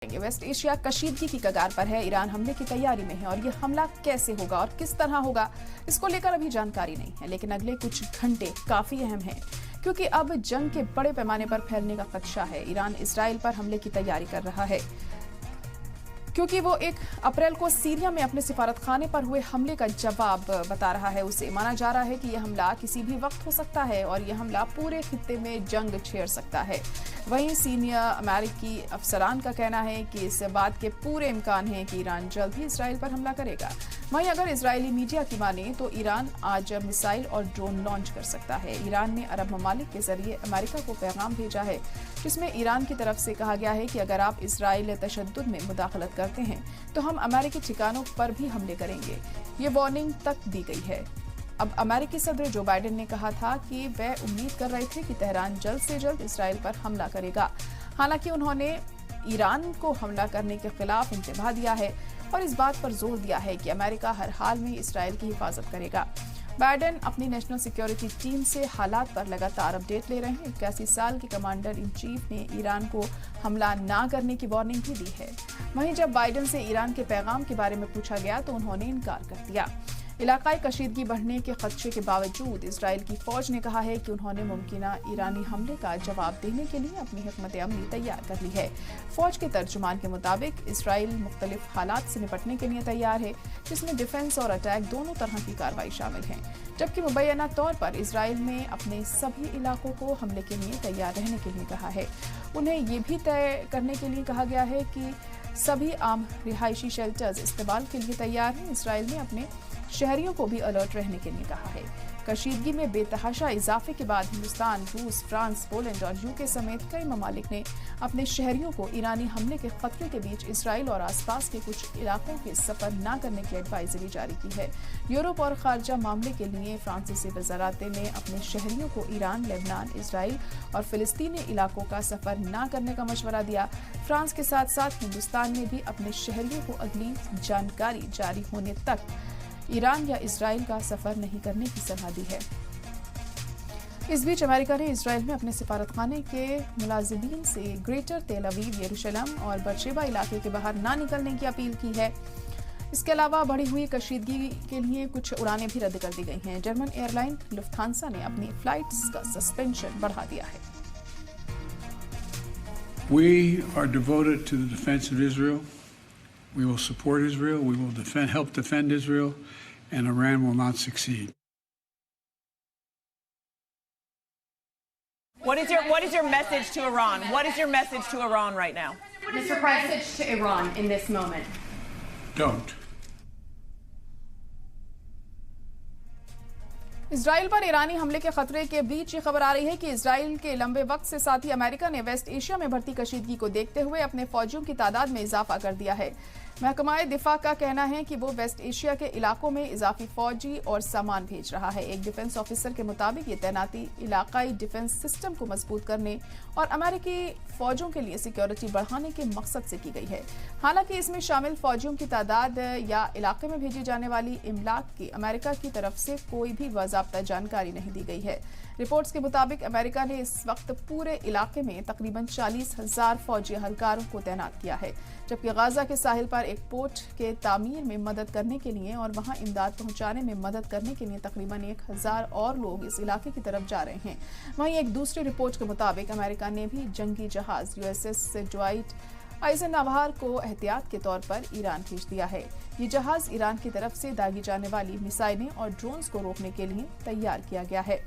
Waste Asia कशीदगी की कगार पर है, ईरान हमले की तैयारी में है और ये हमला कैसे होगा और किस तरह होगा इसको लेकर अभी जानकारी नहीं है। लेकिन अगले कुछ घंटे काफी अहम हैं क्योंकि अब जंग के बड़े पैमाने पर फैलने का खदशा है। ईरान इजराइल पर हमले की तैयारी कर रहा है क्योंकि वो 1 अप्रैल को सीरिया में अपने सिफारतखाने पर हुए हमले का जवाब बता रहा है। उसे माना जा रहा है कि यह हमला किसी भी वक्त हो सकता है और यह हमला पूरे खित्ते में जंग छेड़ सकता है। वहीं सीनियर अमेरिकी अफसरान का कहना है कि इस बात के पूरे इम्कान हैं कि ईरान जल्द ही इजराइल पर हमला करेगा। वहीं अगर इजरायली मीडिया की माने तो ईरान आज मिसाइल और ड्रोन लॉन्च कर सकता है। ईरान ने अरब ममालिक के जरिए अमेरिका को पैगाम भेजा है जिसमें ईरान की तरफ से कहा गया है कि अगर आप इजराइल तशद्दुद में मुदाखलत करते हैं तो हम अमेरिकी ठिकानों पर भी हमले करेंगे। ये वार्निंग तक दी गई है। अब अमेरिकी सदर जो बाइडेन ने कहा था कि वह उम्मीद कर रहे थे कि तेहरान जल्द से जल्द इजराइल पर हमला करेगा। हालांकि उन्होंने ईरान को हमला करने के खिलाफ इंतबाह दिया है और इस बात पर जोर दिया है कि अमेरिका हर हाल में इजराइल की हिफाजत करेगा। बाइडेन अपनी नेशनल सिक्योरिटी टीम से हालात पर लगातार अपडेट ले रहे हैं। 81 साल के कमांडर इन चीफ ने ईरान को हमला न करने की वार्निंग भी दी है। वहीं जब बाइडेन से ईरान के पैगाम के बारे में पूछा गया तो उन्होंने इनकार कर दिया। इलाकाई कशीदगी बढ़ने के खदशे के बावजूद इजराइल की फौज ने कहा है कि उन्होंने मुमकिना ईरानी हमले का जवाब देने के लिए अपनी हिकमत अमली तैयार कर ली है। फौज के तर्जुमान के मुताबिक इजराइल मुख्तलिफ हालात से निपटने के लिए तैयार है जिसमें डिफेंस और अटैक दोनों तरह की कार्रवाई शामिल है, जबकि मुबैना तौर पर इजराइल ने अपने सभी इलाकों को हमले के लिए तैयार रहने के लिए कहा है। उन्हें ये भी तय करने के लिए कहा गया है कि सभी आम रिहायशी शेल्टर्स इस्तेमाल के लिए तैयार हैं। इजराइल ने अपने शहरियों को भी अलर्ट रहने के लिए कहा है। कशीदगी में बेतहाशा इजाफे के बाद हिंदुस्तान, रूस, फ्रांस, पोलैंड और यूके समेत कई ममालिक ने अपने शहरियों को ईरानी हमले के खतरे के बीच इजराइल और आसपास के कुछ इलाकों के सफर न करने की एडवाइजरी जारी की है। यूरोप और खारजा मामले के लिए फ्रांसीसी वजारात ने अपने शहरियों को ईरान, लेबनान, इजराइल और फिलिस्तीनी इलाकों का सफर न करने का मशवरा दिया। फ्रांस के साथ साथ हिंदुस्तान ने भी अपने शहरियों को अगली जानकारी जारी होने तक ईरान या इजराइल का सफर नहीं करने की सलाह दी है। इस बीच अमेरिका ने इजराइल में अपने सिफारतखाने के मुलाजिमीन से ग्रेटर तेल अवीव, यरूशलेम और बरशेबा इलाके के बाहर ना निकलने की अपील की है। इसके अलावा बढ़ी हुई कशीदगी के लिए कुछ उड़ानें भी रद्द कर दी गई हैं। जर्मन एयरलाइन लुफ्थांसा ने अपनी फ्लाइट्स का सस्पेंशन बढ़ा दिया है। We are devoted to the defense of Israel. We will support Israel. We will help defend Israel, and Iran will not succeed. What is your message to Iran? What is your message to Iran right now? Mr. President, to Iran in this moment. Don't. Israel पर ईरानी हमले के खतरे के बीच ये खबर आ रही है कि इजराइल के लंबे वक्त से साथ ही अमेरिका ने वेस्ट एशिया में बढ़ती कशीदगी को देखते हुए अपने फौजियों की तादाद में इजाफा कर दिया है। महकमा दिफा का कहना है कि वो वेस्ट एशिया के इलाकों में इजाफी फौजी और सामान भेज रहा है। एक डिफेंस ऑफिसर के मुताबिक ये तैनाती इलाकाई डिफेंस सिस्टम को मजबूत करने और अमेरिकी फौजों के लिए सिक्योरिटी बढ़ाने के मकसद से की गई है। हालांकि इसमें शामिल फौजियों की तादाद या इलाके में भेजी जाने वाली इमलाक की अमेरिका की तरफ से कोई भी बाज़ाब्ता जानकारी नहीं दी गई है। रिपोर्ट्स के मुताबिक अमेरिका ने इस वक्त पूरे इलाके में तकरीबन 40,000 फौजी एहलकारों को तैनात किया है, जबकि गाजा के साहिल पर एक पोर्ट के तामीर में मदद करने के लिए और वहां इमदाद पहुंचाने में मदद करने के लिए तकरीबन 1,000 और लोग इस इलाके की तरफ जा रहे हैं। वहीं एक दूसरी रिपोर्ट के मुताबिक अमेरिका ने भी जंगी जहाज USS ड्वाइट आइजनहवर को एहतियात के तौर पर ईरान भेज दिया है। ये जहाज ईरान की तरफ से दागी जाने वाली मिसाइलें और ड्रोन्स को रोकने के लिए तैयार किया गया है।